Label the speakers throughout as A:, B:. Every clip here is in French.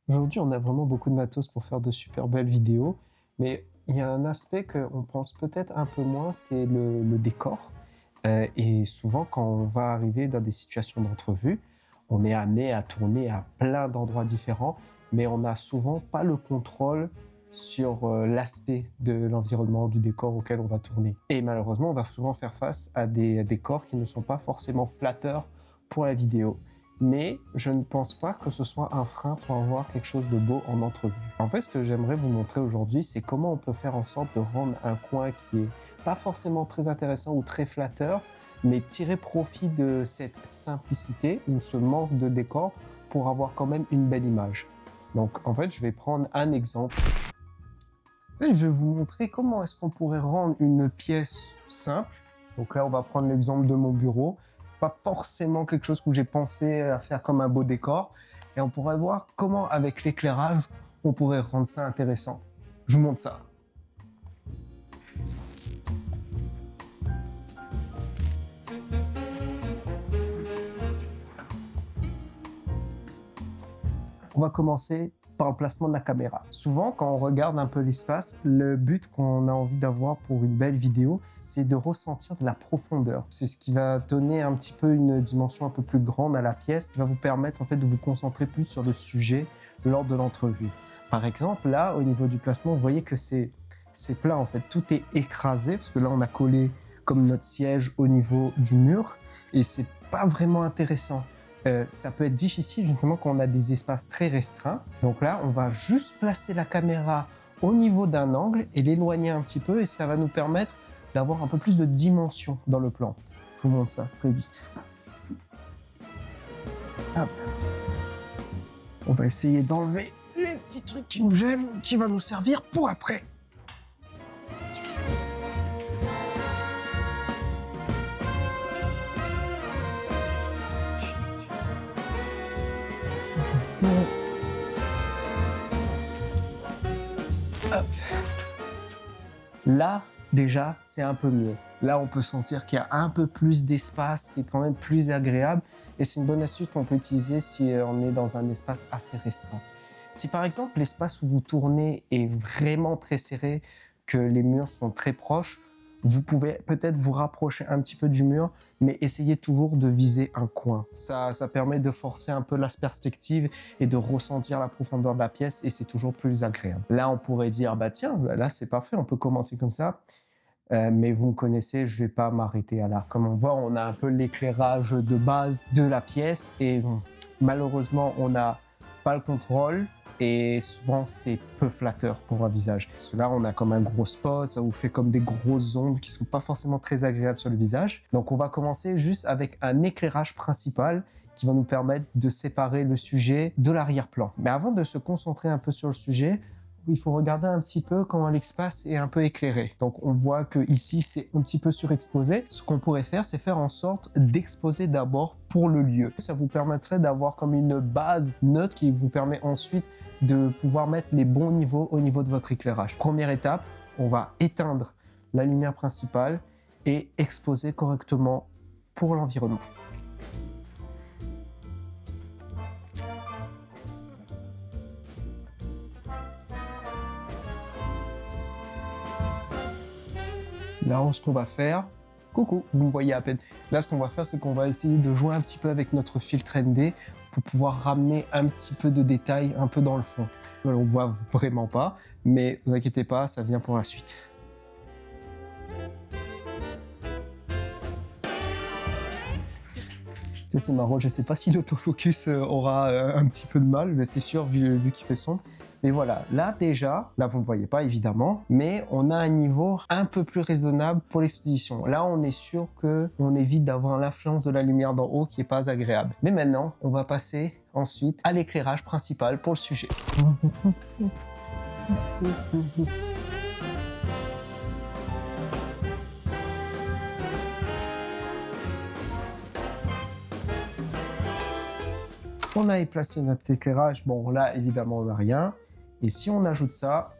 A: Aujourd'hui, on a vraiment beaucoup de matos pour faire de super belles vidéos, mais il y a un aspect qu'on pense peut-être un peu moins, c'est le décor. Et souvent, quand on va arriver dans des situations d'entrevue, on est amené à tourner à plein d'endroits différents, mais on n'a souvent pas le contrôle sur l'aspect de l'environnement, du décor auquel on va tourner. Et malheureusement, on va souvent faire face à des décors qui ne sont pas forcément flatteurs pour la vidéo. Mais je ne pense pas que ce soit un frein pour avoir quelque chose de beau en entrevue. En fait, ce que j'aimerais vous montrer aujourd'hui, c'est comment on peut faire en sorte de rendre un coin qui est pas forcément très intéressant ou très flatteur, mais tirer profit de cette simplicité ou ce manque de décor pour avoir quand même une belle image. Donc en fait, je vais prendre un exemple. Et je vais vous montrer comment est-ce qu'on pourrait rendre une pièce simple. Donc là, on va prendre l'exemple de mon bureau. Pas forcément quelque chose que j'ai pensé à faire comme un beau décor. Et on pourrait voir comment, avec l'éclairage, on pourrait rendre ça intéressant. Je vous montre ça. On va commencer par le placement de la caméra. Souvent, quand on regarde un peu l'espace, le but qu'on a envie d'avoir pour une belle vidéo, c'est de ressentir de la profondeur. C'est ce qui va donner un petit peu une dimension un peu plus grande à la pièce, qui va vous permettre en fait de vous concentrer plus sur le sujet lors de l'entrevue. Par exemple, là, au niveau du placement, vous voyez que c'est plat en fait. Tout est écrasé, parce que là, on a collé comme notre siège au niveau du mur, et c'est pas vraiment intéressant. Ça peut être difficile justement quand on a des espaces très restreints. Donc là, on va juste placer la caméra au niveau d'un angle et l'éloigner un petit peu et ça va nous permettre d'avoir un peu plus de dimension dans le plan. Je vous montre ça très vite. Hop. On va essayer d'enlever les petits trucs qui nous gênent, qui va nous servir pour après. Hop. Là, déjà, c'est un peu mieux. Là, on peut sentir qu'il y a un peu plus d'espace, c'est quand même plus agréable et c'est une bonne astuce qu'on peut utiliser si on est dans un espace assez restreint. Si par exemple l'espace où vous tournez est vraiment très serré, que les murs sont très proches, vous pouvez peut-être vous rapprocher un petit peu du mur, mais essayez toujours de viser un coin. Ça permet de forcer un peu la perspective et de ressentir la profondeur de la pièce et c'est toujours plus agréable. Là, on pourrait dire, bah tiens, là c'est parfait, on peut commencer comme ça. Mais vous me connaissez, je vais pas m'arrêter à là. Comme on voit, on a un peu l'éclairage de base de la pièce et bon, malheureusement, on n'a pas le contrôle et souvent c'est peu flatteur pour un visage. Parce que là, on a comme un gros spot, ça vous fait comme des grosses ombres qui sont pas forcément très agréables sur le visage. Donc on va commencer juste avec un éclairage principal qui va nous permettre de séparer le sujet de l'arrière-plan. Mais avant de se concentrer un peu sur le sujet, il faut regarder un petit peu comment l'espace est un peu éclairé. Donc on voit que ici c'est un petit peu surexposé. Ce qu'on pourrait faire, c'est faire en sorte d'exposer d'abord pour le lieu. Ça vous permettrait d'avoir comme une base neutre qui vous permet ensuite de pouvoir mettre les bons niveaux au niveau de votre éclairage. Première étape, on va éteindre la lumière principale et exposer correctement pour l'environnement. Là, ce qu'on va faire, coucou, vous me voyez à peine. Là, ce qu'on va faire, c'est qu'on va essayer de jouer un petit peu avec notre filtre ND pour pouvoir ramener un petit peu de détails un peu dans le fond. On voit vraiment pas, mais vous inquiétez pas, ça vient pour la suite. C'est marrant, je sais pas si l'autofocus aura un petit peu de mal, mais c'est sûr vu qu'il fait sombre. Mais voilà, là déjà, là vous ne voyez pas évidemment, mais on a un niveau un peu plus raisonnable pour l'exposition. Là on est sûr qu'on évite d'avoir l'influence de la lumière d'en haut qui est pas agréable. Mais maintenant, on va passer ensuite à l'éclairage principal pour le sujet. On a placé notre éclairage, bon là évidemment on n'a rien. Et si on ajoute ça,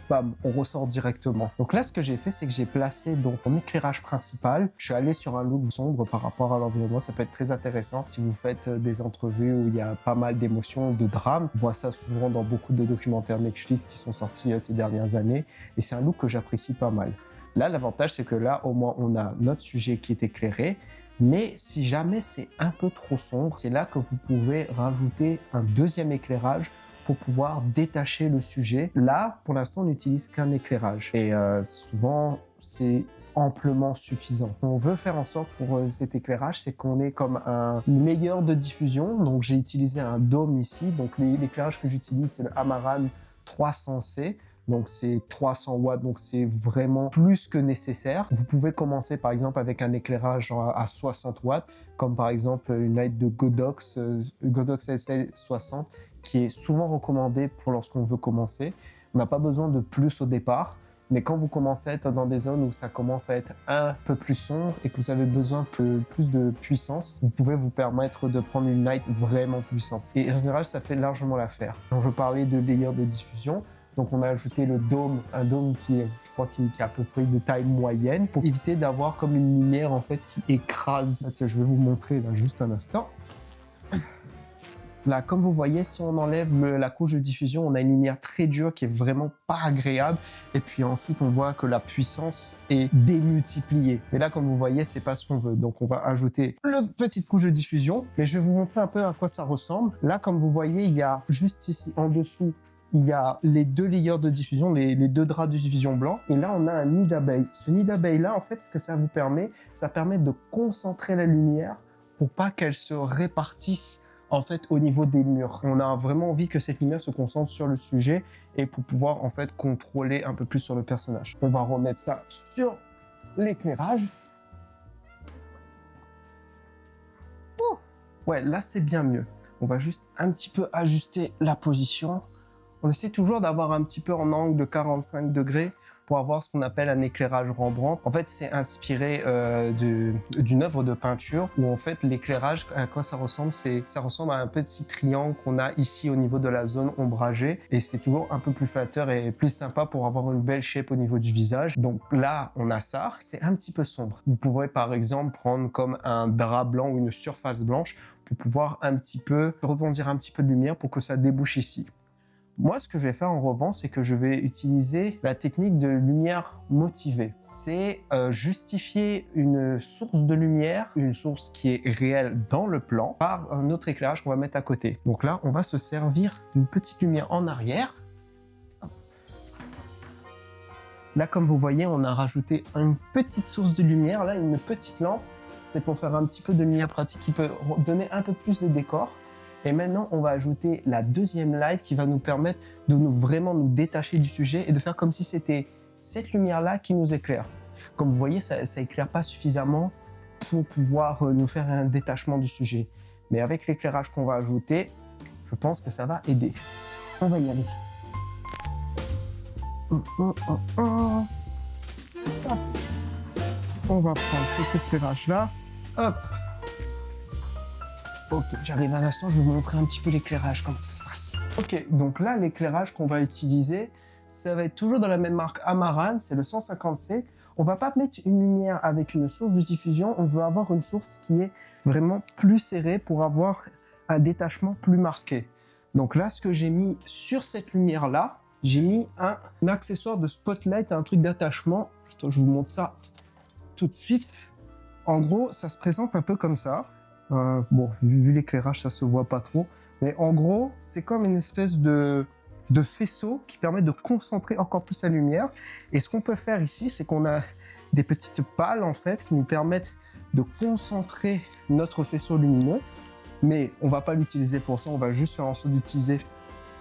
A: bam, on ressort directement. Donc là, ce que j'ai fait, c'est que j'ai placé donc mon éclairage principal. Je suis allé sur un look sombre par rapport à l'environnement. Ça peut être très intéressant si vous faites des entrevues où il y a pas mal d'émotions, de drames. On voit ça souvent dans beaucoup de documentaires Netflix qui sont sortis ces dernières années. Et c'est un look que j'apprécie pas mal. Là, l'avantage, c'est que là, au moins, on a notre sujet qui est éclairé. Mais si jamais c'est un peu trop sombre, c'est là que vous pouvez rajouter un deuxième éclairage pour pouvoir détacher le sujet. Là, pour l'instant, on n'utilise qu'un éclairage. Et souvent, c'est amplement suffisant. On veut faire en sorte pour cet éclairage, c'est qu'on ait comme une meilleure de diffusion. Donc, j'ai utilisé un dôme ici. Donc, l'éclairage que j'utilise, c'est le Amaran 300C. Donc c'est 300 watts, donc c'est vraiment plus que nécessaire. Vous pouvez commencer par exemple avec un éclairage à 60 watts, comme par exemple une light de Godox, Godox SL60, qui est souvent recommandée pour lorsqu'on veut commencer. On n'a pas besoin de plus au départ, mais quand vous commencez à être dans des zones où ça commence à être un peu plus sombre et que vous avez besoin de plus de puissance, vous pouvez vous permettre de prendre une light vraiment puissante. Et en général, ça fait largement l'affaire. Donc je parlais de layer de diffusion. Donc on a ajouté le dôme, un dôme qui est, je crois, qui est à peu près de taille moyenne pour éviter d'avoir comme une lumière en fait qui écrase. Là, je vais vous montrer là juste un instant. Là, comme vous voyez, si on enlève la couche de diffusion, on a une lumière très dure qui est vraiment pas agréable. Et puis ensuite, on voit que la puissance est démultipliée. Et là, comme vous voyez, c'est pas ce qu'on veut. Donc on va ajouter une petite couche de diffusion. Mais je vais vous montrer un peu à quoi ça ressemble. Là, comme vous voyez, il y a juste ici en dessous, il y a les deux layers de diffusion, les deux draps de diffusion blancs. Et là, on a un nid d'abeille. Ce nid d'abeille-là, en fait, ce que ça vous permet, ça permet de concentrer la lumière pour pas qu'elle se répartisse en fait au niveau des murs. On a vraiment envie que cette lumière se concentre sur le sujet et pour pouvoir en fait contrôler un peu plus sur le personnage. On va remettre ça sur l'éclairage. Ouais, là, c'est bien mieux. On va juste un petit peu ajuster la position. On essaie toujours d'avoir un petit peu en angle de 45 degrés pour avoir ce qu'on appelle un éclairage Rembrandt. En fait, c'est inspiré d'une œuvre de peinture où en fait l'éclairage, à quoi ça ressemble, ça ressemble à un petit triangle qu'on a ici au niveau de la zone ombragée et c'est toujours un peu plus flatteur et plus sympa pour avoir une belle shape au niveau du visage. Donc là, on a ça, c'est un petit peu sombre. Vous pourrez par exemple prendre comme un drap blanc ou une surface blanche pour pouvoir un petit peu rebondir un petit peu de lumière pour que ça débouche ici. Moi, ce que je vais faire en revanche, c'est que je vais utiliser la technique de lumière motivée. C'est justifier une source de lumière, une source qui est réelle dans le plan, par un autre éclairage qu'on va mettre à côté. Donc là, on va se servir d'une petite lumière en arrière. Là, comme vous voyez, on a rajouté une petite source de lumière, là, une petite lampe. C'est pour faire un petit peu de lumière pratique qui peut donner un peu plus de décor. Et maintenant, on va ajouter la deuxième light qui va nous permettre de vraiment nous détacher du sujet et de faire comme si c'était cette lumière-là qui nous éclaire. Comme vous voyez, ça éclaire pas suffisamment pour pouvoir nous faire un détachement du sujet. Mais avec l'éclairage qu'on va ajouter, je pense que ça va aider. On va y aller. On va prendre cet éclairage-là. Hop. Ok, j'arrive à l'instant, je vais vous montrer un petit peu l'éclairage, comment ça se passe. Ok, donc là, l'éclairage qu'on va utiliser, ça va être toujours dans la même marque Amaran, c'est le 150C. On va pas mettre une lumière avec une source de diffusion, on veut avoir une source qui est vraiment plus serrée pour avoir un détachement plus marqué. Donc là, ce que j'ai mis sur cette lumière-là, j'ai mis un accessoire de spotlight, un truc d'attachement. Je vous montre ça tout de suite. En gros, ça se présente un peu comme ça. Bon, vu l'éclairage, ça se voit pas trop. Mais en gros, c'est comme une espèce de faisceau qui permet de concentrer encore plus la lumière. Et ce qu'on peut faire ici, c'est qu'on a des petites pales, en fait, qui nous permettent de concentrer notre faisceau lumineux. Mais on va pas l'utiliser pour ça, on va juste faire en sorte d'utiliser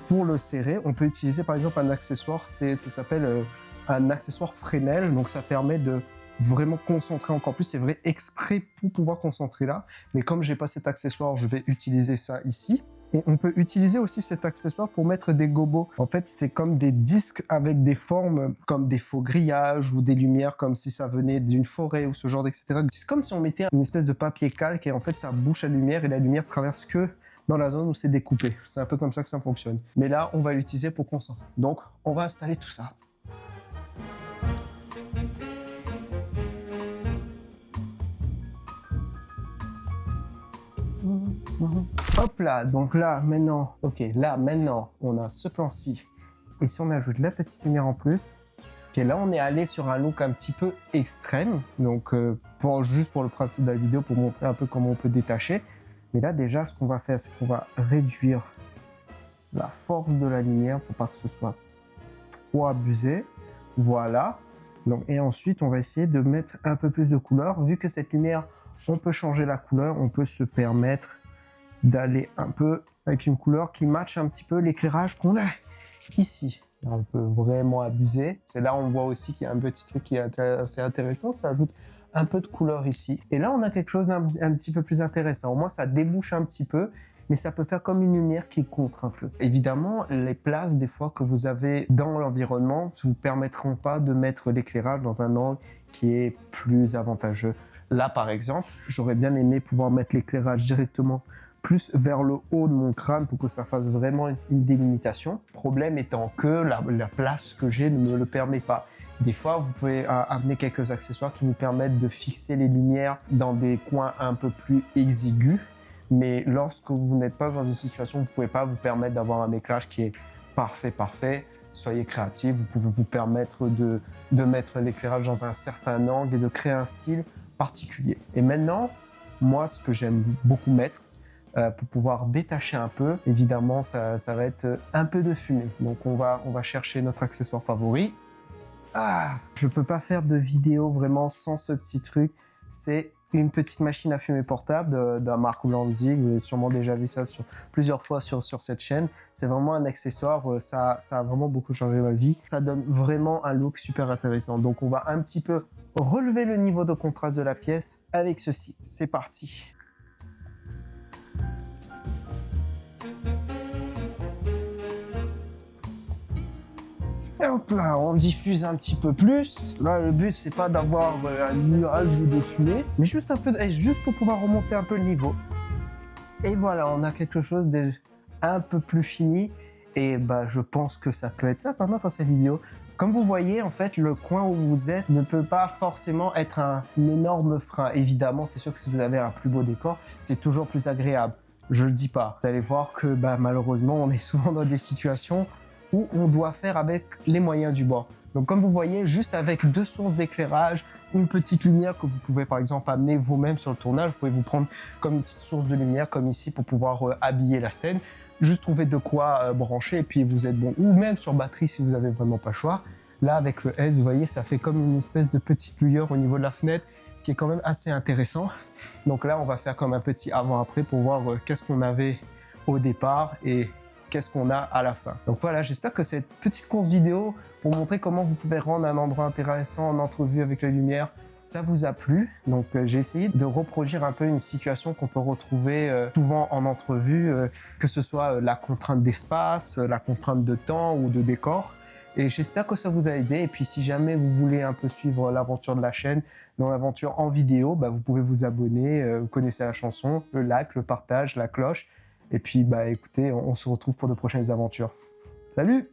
A: pour le serrer. On peut utiliser, par exemple, un accessoire, ça s'appelle un accessoire Fresnel. Donc, ça permet de vraiment concentrer encore plus, c'est vrai, exprès pour pouvoir concentrer là. Mais comme j'ai pas cet accessoire, je vais utiliser ça ici. Et on peut utiliser aussi cet accessoire pour mettre des gobos. En fait, c'est comme des disques avec des formes comme des faux grillages ou des lumières comme si ça venait d'une forêt ou ce genre d'etc. C'est comme si on mettait une espèce de papier calque et en fait, ça bouche la lumière et la lumière traverse que dans la zone où c'est découpé. C'est un peu comme ça que ça fonctionne. Mais là, on va l'utiliser pour concentrer. Donc, on va installer tout ça. Hop là, donc là, maintenant, ok, là, maintenant, on a ce plan-ci. Et si on ajoute la petite lumière en plus, ok, là, on est allé sur un look un petit peu extrême. Donc, juste pour le principe de la vidéo, pour montrer un peu comment on peut détacher. Mais là, déjà, ce qu'on va faire, c'est qu'on va réduire la force de la lumière pour pas que ce soit trop abusé. Voilà. Donc, et ensuite, on va essayer de mettre un peu plus de couleur. Vu que cette lumière, on peut changer la couleur, on peut se permettre d'aller un peu avec une couleur qui matche un petit peu l'éclairage qu'on a ici. Là, on peut vraiment abuser. C'est là on voit aussi qu'il y a un petit truc qui est assez intéressant. Ça ajoute un peu de couleur ici. Et là, on a quelque chose d'un petit peu plus intéressant. Au moins, ça débouche un petit peu, mais ça peut faire comme une lumière qui contre un peu. Évidemment, les places, des fois, que vous avez dans l'environnement ne vous permettront pas de mettre l'éclairage dans un angle qui est plus avantageux. Là, par exemple, j'aurais bien aimé pouvoir mettre l'éclairage directement plus vers le haut de mon crâne pour que ça fasse vraiment une délimitation. Problème étant que la place que j'ai ne me le permet pas. Des fois, vous pouvez amener quelques accessoires qui vous permettent de fixer les lumières dans des coins un peu plus exigus. Mais lorsque vous n'êtes pas dans une situation où vous ne pouvez pas vous permettre d'avoir un éclairage qui est parfait, soyez créatif. Vous pouvez vous permettre de mettre l'éclairage dans un certain angle et de créer un style particulier. Et maintenant, moi, ce que j'aime beaucoup mettre, pour pouvoir détacher un peu, évidemment, ça va être un peu de fumée. Donc, on va chercher notre accessoire favori. Je peux pas faire de vidéo vraiment sans ce petit truc. C'est une petite machine à fumer portable de la marque Lanzig. Vous avez sûrement déjà vu ça plusieurs fois sur cette chaîne. C'est vraiment un accessoire. Ça a vraiment beaucoup changé ma vie. Ça donne vraiment un look super intéressant. Donc, on va un petit peu relever le niveau de contraste de la pièce avec ceci. C'est parti. Et hop là, on diffuse un petit peu plus. Là, le but, c'est pas d'avoir un nuage de fumée, mais juste un peu, juste pour pouvoir remonter un peu le niveau. Et voilà, on a quelque chose d'un peu plus fini. Et bah, je pense que ça peut être ça pendant cette vidéo. Comme vous voyez, en fait, le coin où vous êtes ne peut pas forcément être un énorme frein. Évidemment, c'est sûr que si vous avez un plus beau décor, c'est toujours plus agréable. Je le dis pas. Vous allez voir que bah, malheureusement, on est souvent dans des situations où on doit faire avec les moyens du bord. Donc comme vous voyez, juste avec 2 sources d'éclairage, une petite lumière que vous pouvez par exemple amener vous-même sur le tournage, vous pouvez vous prendre comme une petite source de lumière comme ici pour pouvoir habiller la scène, juste trouver de quoi brancher et puis vous êtes bon. Ou même sur batterie si vous n'avez vraiment pas le choix. Là avec le LED, vous voyez, ça fait comme une espèce de petite lueur au niveau de la fenêtre, ce qui est quand même assez intéressant. Donc là, on va faire comme un petit avant-après pour voir qu'est-ce qu'on avait au départ et qu'est-ce qu'on a à la fin. Donc voilà, j'espère que cette petite courte vidéo pour montrer comment vous pouvez rendre un endroit intéressant en entrevue avec la lumière, ça vous a plu. Donc j'ai essayé de reproduire un peu une situation qu'on peut retrouver souvent en entrevue, que ce soit la contrainte d'espace, la contrainte de temps ou de décor. Et j'espère que ça vous a aidé. Et puis si jamais vous voulez un peu suivre l'aventure de la chaîne, dans l'aventure en vidéo, bah, vous pouvez vous abonner, vous connaissez la chanson, le like, le partage, la cloche. Et puis, bah, écoutez, on se retrouve pour de prochaines aventures. Salut!